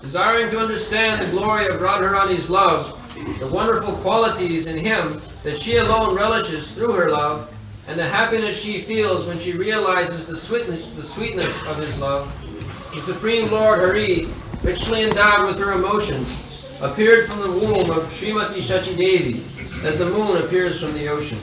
Desiring to understand the glory of Radharani's love, the wonderful qualities in him that she alone relishes through her love, and the happiness she feels when she realizes the sweetness of his love, the Supreme Lord Hari, richly endowed with her emotions, appeared from the womb of Srimati Shachi Devi, as the moon appears from the ocean.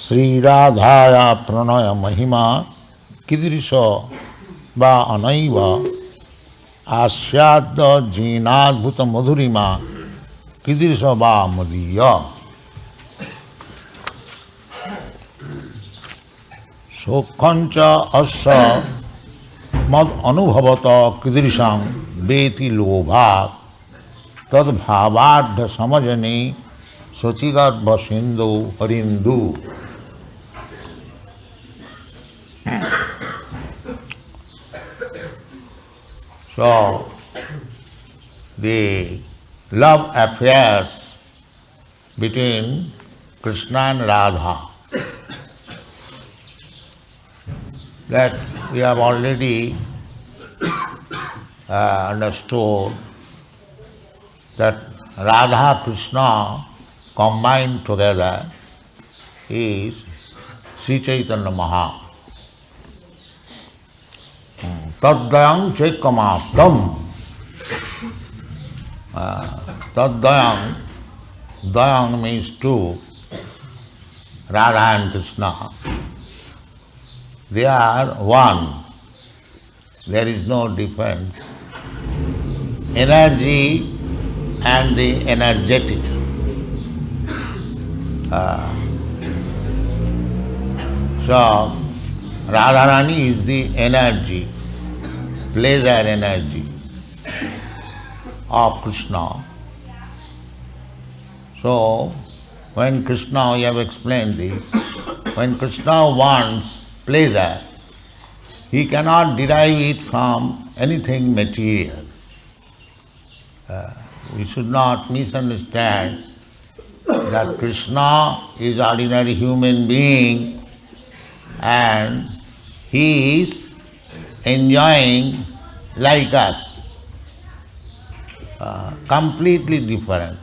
śrī-rādhāyāḥ praṇaya-mahimā kīdṛśo va anayaivā asyāda yenādbhuta-madhurimā kīdṛśo va madīyaḥ saukhyaṁ asya mad-anubhavataḥ kīdṛśaṁ veti lobhāt tad-bhāvāḍhyaḥ samajani śacī-garbha-sindhau harīnduḥ. So, the love affairs between Krishna and Radha, that we have already understood that Radha Krishna combined together is Sri Chaitanya Maha. Tad-dayam chekkamāptam. Tad-dayam, dayam means two, Radha and Krishna. They are one. There is no difference. Energy and the energetic. So, Radharani is the energy, pleasure energy of Krishna. So, when Krishna, we have explained this, when Krishna wants pleasure, he cannot derive it from anything material. We should not misunderstand that Krishna is ordinary human being and he is enjoying like us. Completely different.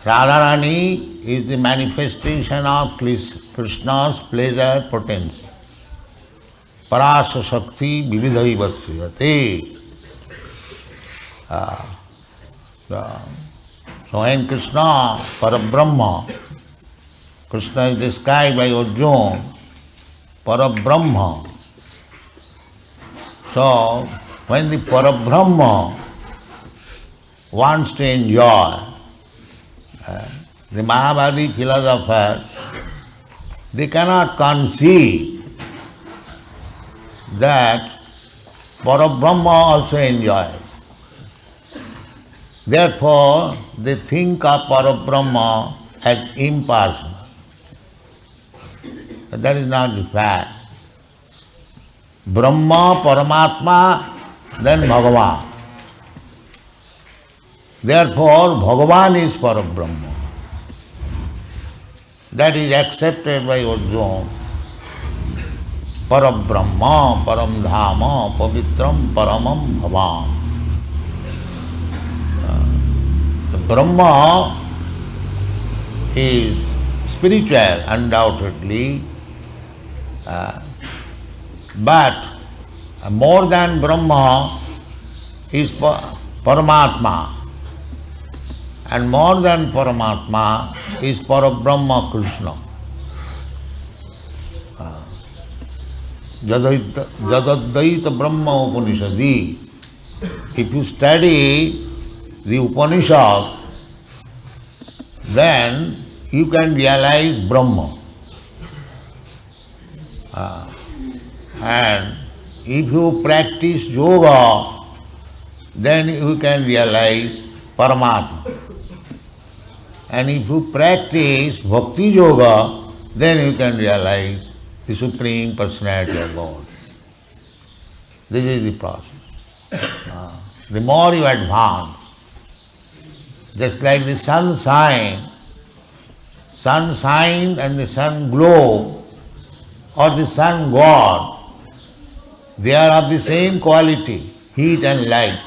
Radharani is the manifestation of Krishna's pleasure potency. Parasa shakti vividhaiva sriyate. So when Krishna, Parabrahma, Krishna is described by Arjuna, Parabrahma. So when the Parabrahma wants to enjoy, the Mayavadi philosophers, they cannot conceive that Parabrahma also enjoys. Therefore, they think of Parabrahma as impersonal. But that is not the fact. Brahma, Paramatma, then Bhagavan. Therefore, Bhagavan is Parabrahma. That is accepted by Arjuna. Parabrahma, Paramdhama, Pavitram, Paramam Bhavam. Brahma is spiritual, undoubtedly, but more than Brahma is Paramatma, and more than Paramatma is Parabrahma Krishna. Jadadvaita Brahma Upanishadi. If you study the Upanishad, then you can realize Brahma. And if you practice yoga, then you can realize Paramatma. And if you practice bhakti yoga, then you can realize the Supreme Personality of God. This is the process. The more you advance, just like the sunshine sunshine and the sun glow or the sun god, they are of the same quality, heat and light.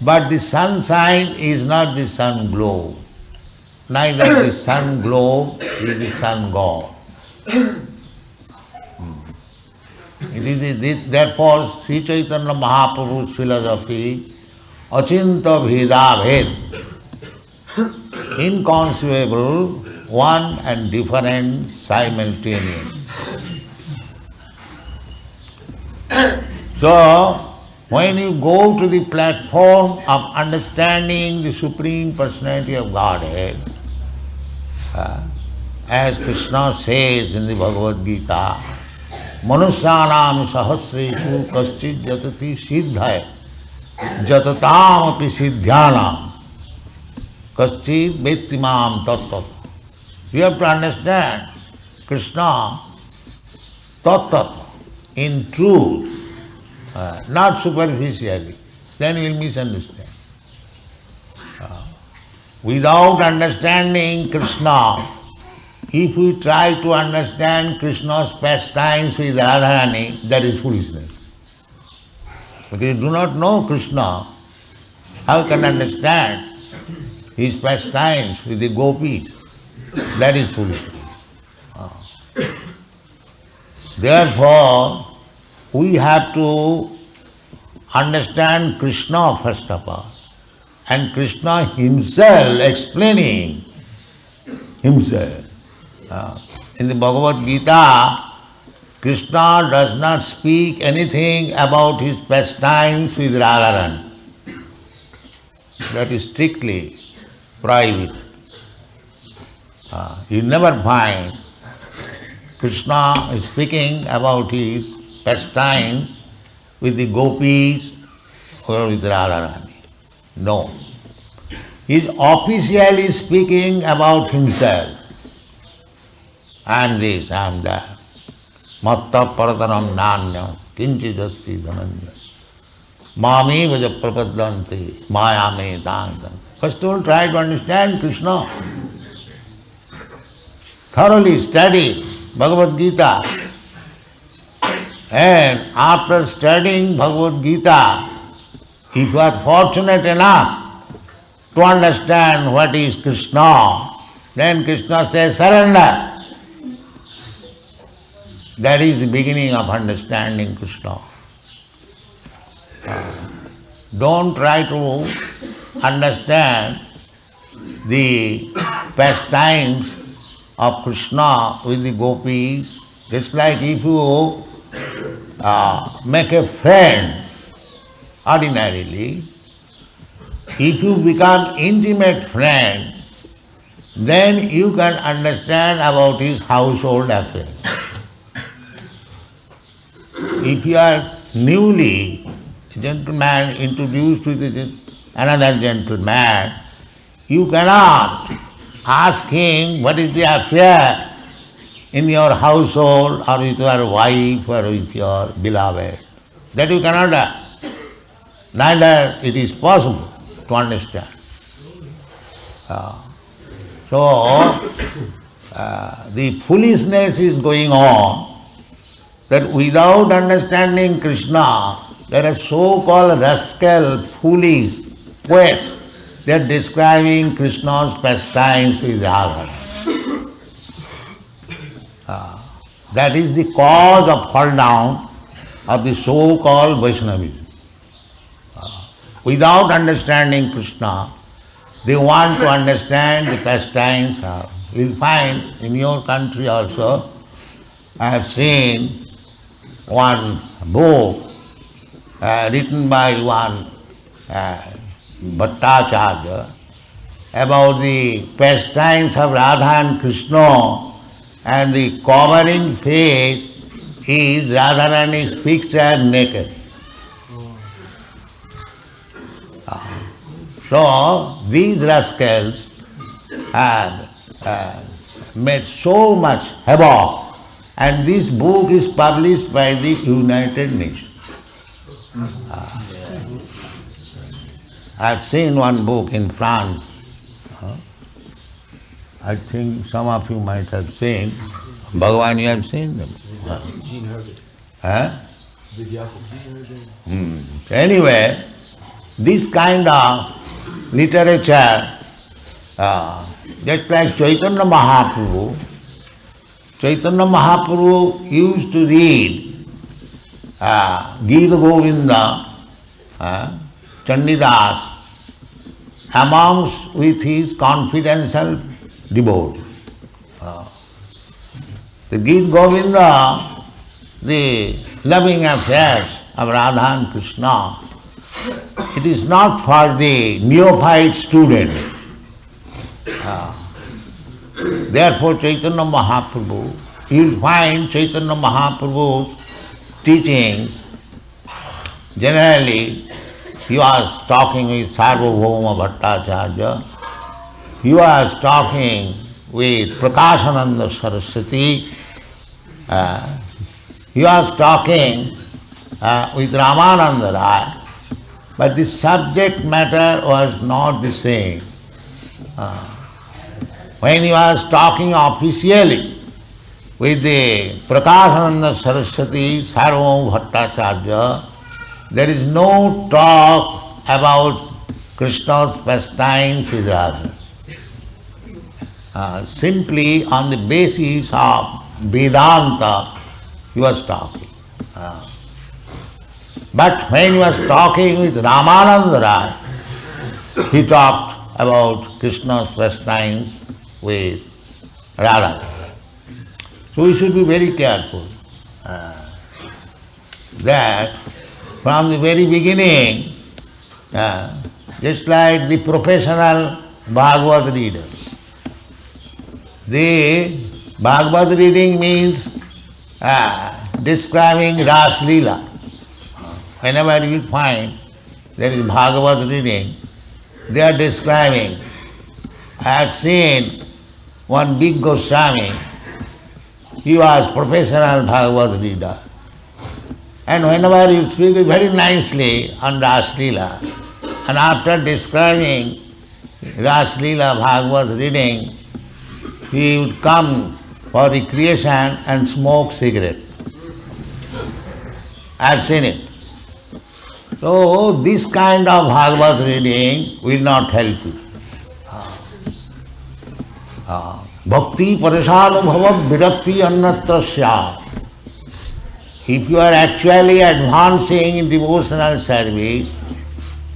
But the sunshine is not the sun glow, neither the sun glow is the sun god. It is therefore Sri Chaitanya Mahaprabhu's philosophy, achinta bheda bhed, inconceivable, one and different simultaneous. So, when you go to the platform of understanding the Supreme Personality of Godhead, as Krishna says in the Bhagavad Gita, Manusyanam sahasreshu kaschid jatati siddhaya jatatam api siddhyanam kaschid vettimam tat. You have to understand Krishna tat in truth, not superficially, then you will misunderstand. Without understanding Krishna, if we try to understand Krishna's pastimes with Radharani, that is foolishness. Because you do not know Krishna, how can you understand his pastimes with the gopis? That is foolishness. Therefore, we have to understand Krishna first of all, and Krishna himself explaining himself. In the Bhagavad Gita, Krishna does not speak anything about his pastimes with Radharani. That is strictly prohibited. You never find Krishna is speaking about his pastimes with the gopis or with Radharani. No. He is officially speaking about himself. I am this, I am that. Matta paratanam nanyam kinchidasti dhananya. Mami vaja prapadanti mayame tantam. First of all, try to understand Krishna. Thoroughly study Bhagavad Gita. And after studying Bhagavad Gita, if you are fortunate enough to understand what is Krishna, then Krishna says, surrender. That is the beginning of understanding Krishna. Don't try to understand the pastimes of Krishna with the gopis. Just like if you make a friend ordinarily, if you become intimate friend, then you can understand about his household affairs. If you are newly a gentleman introduced with another gentleman, you cannot ask him what is the affair in your household or with your wife or with your beloved. That you cannot ask. Neither it is possible to understand. The foolishness is going on that without understanding Krishna, there are so-called rascal, foolish poets. They are describing Krishna's pastimes with Radha. That is the cause of fall down of the so-called Vaishnavism. Without understanding Krishna, they want to understand the pastimes of. You will find in your country also, I have seen one book written by one Bhattacharya about the pastimes of Radha and Krishna, and the covering page is Radharani's picture naked. So these rascals have made so much havoc, and this book is published by the United Nations. I have seen one book in France. I think some of you might have seen. Bhagavan, you have seen them? Huh? Anyway, this kind of literature, just like Chaitanya Mahaprabhu used to read Gita Govinda, Chandidas, amongst with his confidential devotees. The Gita Govinda, the loving affairs of Radha and Krishna, it is not for the neophyte student. Therefore, Chaitanya Mahaprabhu, you will find Chaitanya Mahaprabhu's teachings, generally, he was talking with Sarvabhauma-bhattacharya, he was talking with Prakāśānanda Saraswati, he was talking with Ramananda Rai, but the subject matter was not the same. When he was talking officially with the Prakāśānanda Saraswati, Sarvabhauma-bhattacharya, there is no talk about Krishna's pastimes with Radha. Simply on the basis of Vedanta, he was talking. But when he was talking with Ramananda Rai, he talked about Krishna's pastimes with Radha. So we should be very careful that from the very beginning, just like the professional Bhagavad readers, the Bhagavad reading means describing Ras-Lila. Whenever you find there is Bhagavad reading, they are describing. I have seen one big Goswami, he was professional Bhagavad reader. And whenever you speak very nicely on Ras-Lila, and after describing Ras-Lila Bhagavad reading, he would come for recreation and smoke cigarette. I have seen it. So this kind of Bhagavad reading will not help you. Bhakti pareṣānubhava virakti annatra syāt. If you are actually advancing in devotional service,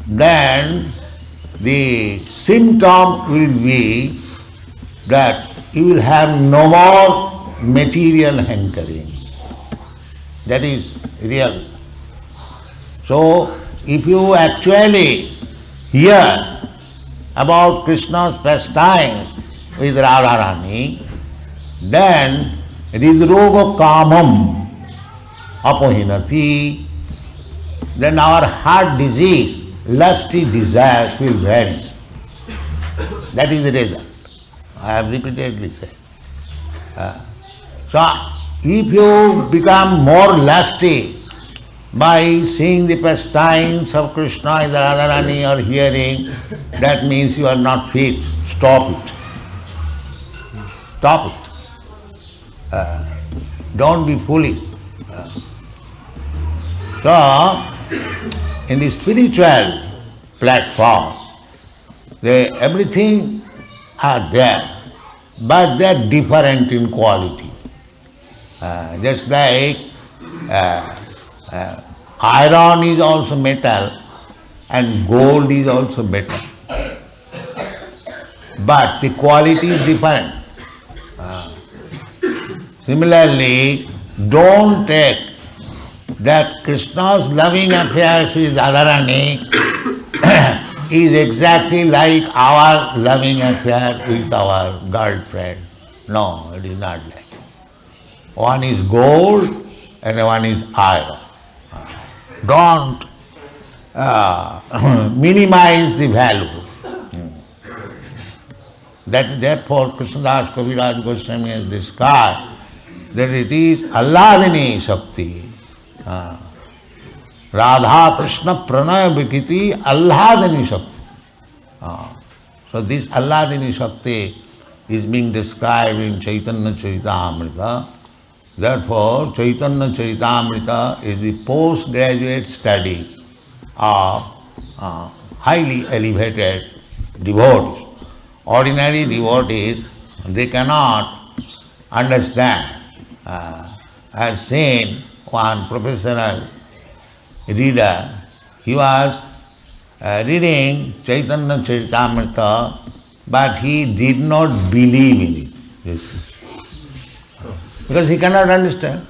then the symptom will be that you will have no more material hankering. That is real. So, if you actually hear about Krishna's pastimes with Radharani, then hridroga kamam apohinati, then our heart disease, lusty desires will vanish. That is the result. I have repeatedly said. So, if you become more lusty by seeing the pastimes of Krishna with Radharani or hearing, that means you are not fit. Stop it. Stop it. Don't be foolish. So, in the spiritual platform, everything are there, but they are different in quality. Just like iron is also metal and gold is also metal. But the quality is different. Similarly, don't take that Krishna's loving affairs with Radharani is exactly like our loving affair with our girlfriend. No, it is not like that. One is gold and one is iron. Don't minimize the value. Therefore, Krishnadas Kaviraj Goswami has described that it is Alladini Shakti. Radha Krishna praṇaya-mahimā Alladini Shakti. So this Alladini Shakti is being described in Caitanya-Caritamrta. Therefore, Caitanya-Caritamrta is the postgraduate study of highly elevated devotees. Ordinary devotees, they cannot understand. I have seen one professional reader, he was reading Caitanya-Caritamrta, but he did not believe in it. Because he cannot understand.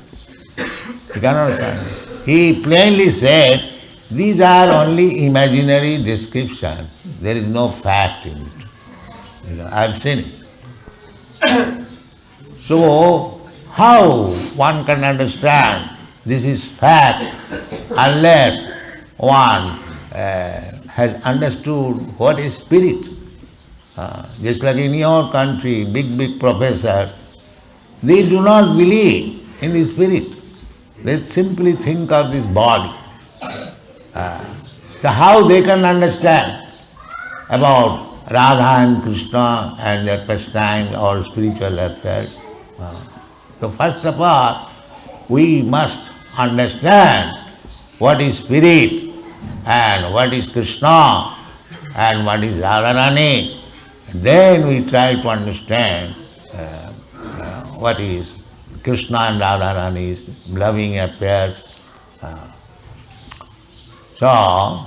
He cannot understand. He plainly said, these are only imaginary descriptions. There is no fact in it. I have seen it. So, how one can understand this is fact unless one has understood what is spirit? Just like in your country, big professors, they do not believe in the spirit. They simply think of this body. So how they can understand about Radha and Krishna and their pastime or spiritual affairs? So first of all, we must understand what is spirit and what is Krishna and what is Radharani. Then we try to understand what is Krishna and Radharani's loving affairs. So,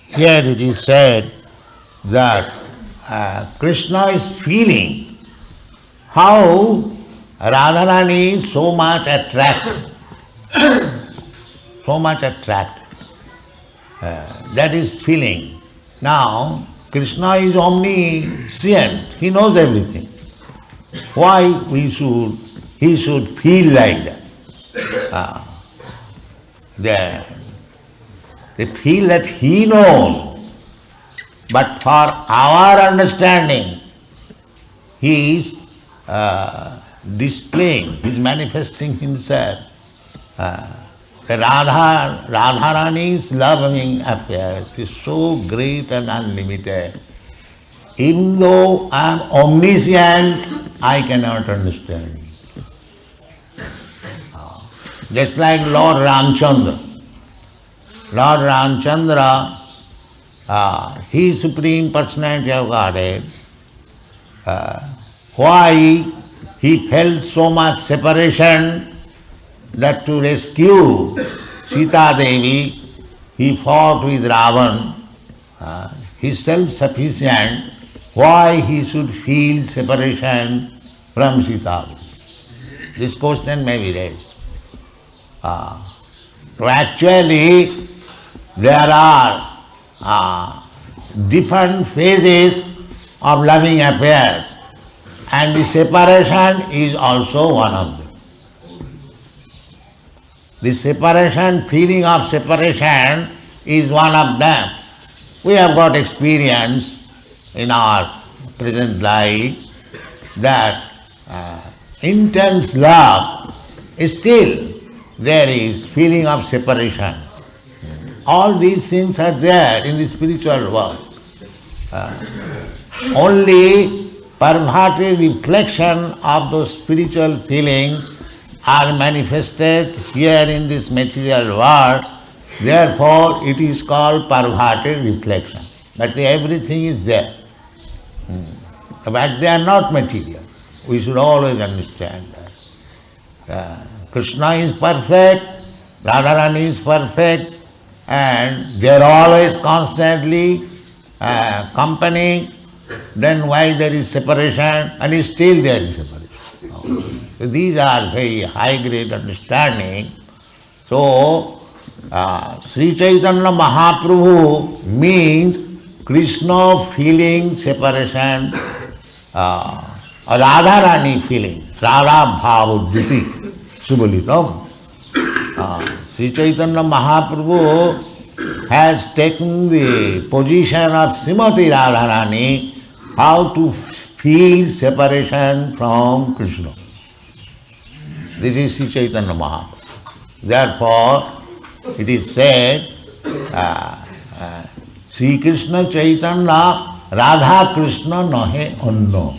here it is said that Krishna is feeling how Radharani is so much attracted. So much attracted. That is feeling. Now, Krishna is omniscient. He knows everything. Why he should feel like that? They feel that he knows, but for our understanding, he is displaying, he is manifesting himself. The Radharani's loving affairs is so great and unlimited. Even though I am omniscient, I cannot understand it. Just like Lord Ramchandra. Lord Ramchandra, he is Supreme Personality of Godhead. Why he felt so much separation that to rescue Sita Devi, he fought with Ravan. He is self-sufficient. Why he should feel separation from Sita Devi? This question may be raised. So actually, there are different phases of loving affairs, and the separation is also one of them. The separation, feeling of separation is one of them. We have got experience in our present life that intense love, still there is feeling of separation. All these things are there in the spiritual world. Only perverted reflection of those spiritual feelings are manifested here in this material world. Therefore, it is called perverted reflection. But everything is there. But they are not material. We should always understand that. Krishna is perfect, Radharani is perfect, and they are always constantly accompanying. Then why there is separation? And still there is separation. So these are very high grade understanding. So Sri Chaitanya Mahaprabhu means Krishna feeling separation, Radharani feeling, Radha-bhāvāḍhyaḥ, Subalitam. Sri Chaitanya Mahaprabhu has taken the position of Srimati Radharani, how to feel separation from Krishna. This is Sri Chaitanya Mahaprabhu. Therefore, it is said, Sri Krishna Chaitanya Radha Krishna nahe anno.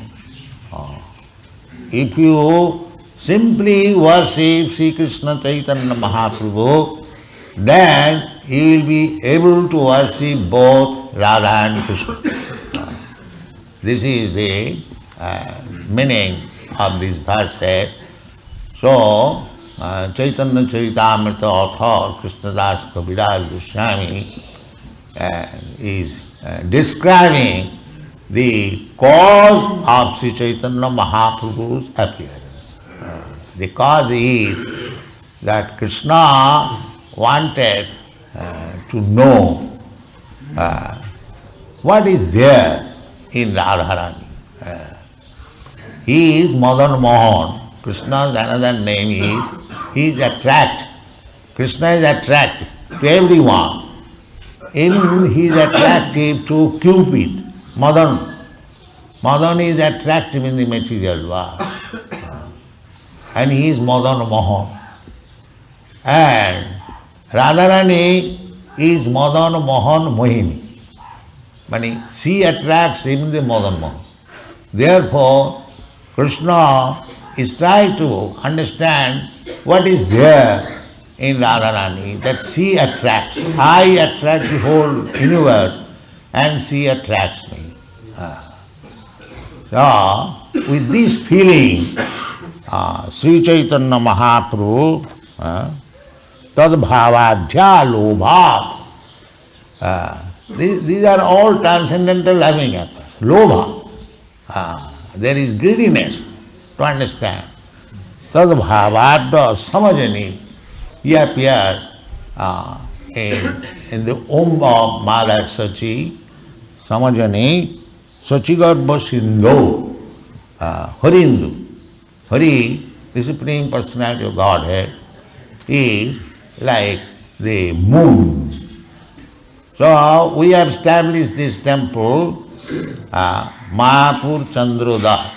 If you simply worship Sri Krishna Chaitanya Mahaprabhu, then you will be able to worship both Radha and Krishna. This is the meaning of this verse. So, Caitanya-Caritamrta author Krishnadas Kaviraj Goswami is describing the cause of Sri Chaitanya Mahaprabhu's appearance. The cause is that Krishna wanted to know what is there in Radharani. He is Madan Mohan. Krishna's another name is, he is attract. Krishna is attractive to everyone. Even he is attractive to Cupid, Madan. Madan is attractive in the material world. And he is Madan Mohan. And Radharani is Madan Mohan Mohini. Meaning she attracts even the Madan Mohan. Therefore, Krishna is trying to understand what is there in Radharani, that she attracts. I attract the whole universe and she attracts me. So, with this feeling, Sri Chaitanya Mahaprabhu, tad-bhāvāḍhyaḥ, lobhāt. These are all transcendental loving actors. Lobha. There is greediness to understand. Tad-bhāvāḍhyaḥ, samajani. He appeared in the womb of Mother Śacī, samajani, śacī-garbha-sindhau, harīnduḥ. Hari, the Supreme Personality of Godhead, is like the moon. So we have established this temple, Mayapur Chandrodaya.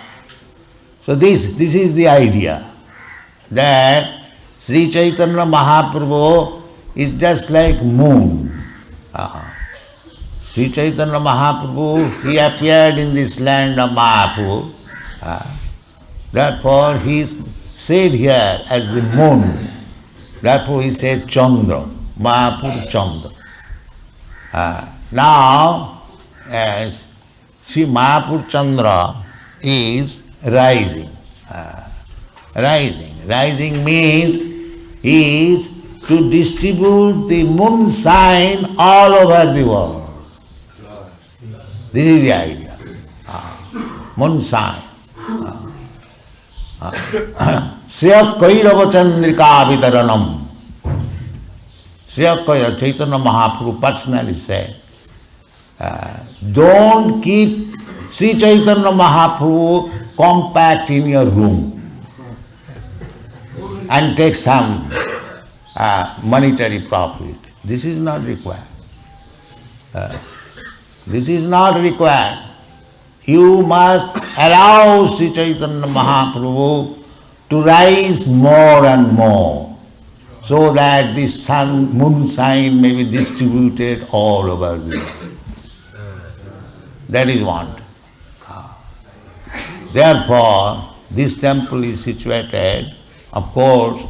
So this is the idea, that Sri Chaitanya Mahaprabhu is just like moon. Sri Chaitanya Mahaprabhu, he appeared in this land of Mayapur. Therefore he is said here as the moon. Therefore he said Chandra, Mayapur Chandra. Now, as Sri Mayapur Chandra is rising. Rising means he is to distribute the moon sign all over the world. This is the idea. Moon sign. śrī-rādhāyāḥ Chaitanya Mahaprabhu personally said, don't keep Sri Chaitanya Mahaprabhu compact in your room and take some monetary profit. This is not required. This is not required. You must allow Sri Chaitanya Mahaprabhu to rise more and more, so that the moon sign may be distributed all over the world. That is want. Therefore, this temple is situated. Of course,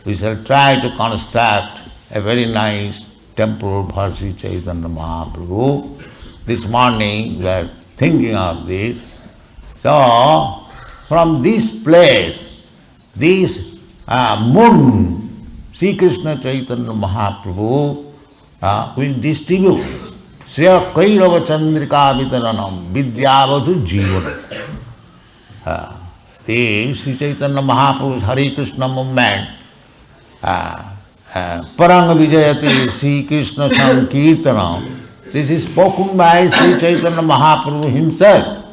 we shall try to construct a very nice temple for Sri Chaitanya Mahaprabhu. This morning we are thinking of this. So, from this place, this moon, Sri Krishna Chaitanya Mahaprabhu will distribute śacī-garbha-sindhau vidyāvadhu-jīvanam. The Sri Chaitanya Mahaprabhu's Hare Krishna movement, parang vijayati Sri Krishna Sankirtanam. This is spoken by Sri Chaitanya Mahaprabhu himself.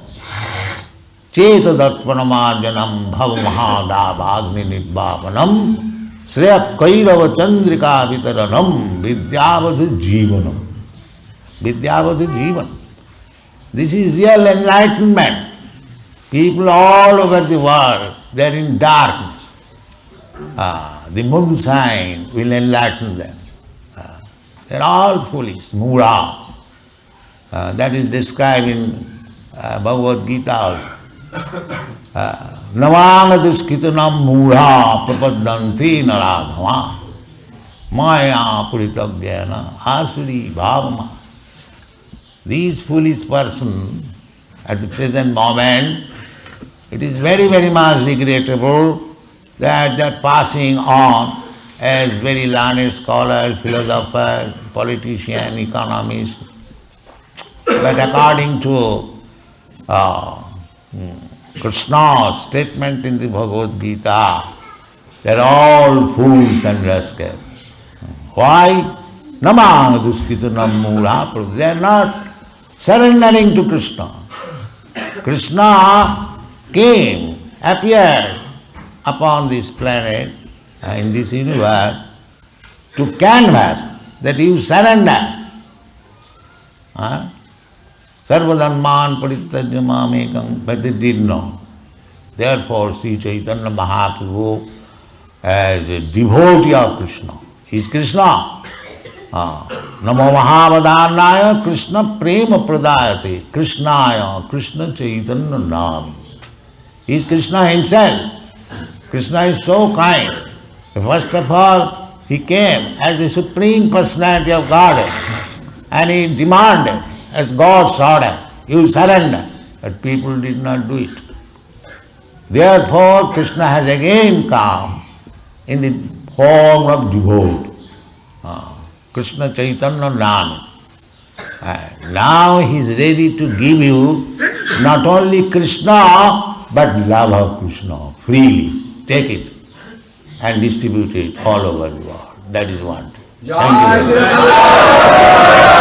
Cetad-arpanamarjanam bhav-mahādāvāgni-nirvāpanam śrī-garbha-sindhau vidyāvadhu-jīvanam. Vidyāvadhu-jīvanam. This is real enlightenment. People all over the world, they are in darkness. The moon sign will enlighten them. They are all foolish, mura. That is described in Bhagavad Gita also. Navāṅga duṣkitanam mūఢā prapadanti narādhamā maya puritaggyena asuri bhavama. These foolish persons, at the present moment, it is very, very much regrettable that they are passing on as very learned scholars, philosophers, politicians, economists. But according to Krishna's statement in the Bhagavad Gita, they are all fools and rascals. Why? Namāṅga duṣkitanam mūఢā. They are not surrendering to Krishna. Krishna came, appeared upon this planet, in this universe, to canvass that you surrender. Sarvadharman parityajya mamekam, but they did not. Therefore, Sri Chaitanya Mahaprabhu, as a devotee of Krishna, he is Krishna. Namo Mahavadharnaya Krishna prema pradayate Krishnaya Krishna Chaitanya Nami. He is Krishna himself. Krishna is so kind. First of all, he came as the Supreme Personality of Godhead, and he demanded, as God's order, you surrender. But people did not do it. Therefore, Krishna has again come in the form of devotee. Krishna Chaitanya Nami. Now he is ready to give you not only Krishna, but love of Krishna freely. Take it and distribute it all over the world. That is one. Thank you very much.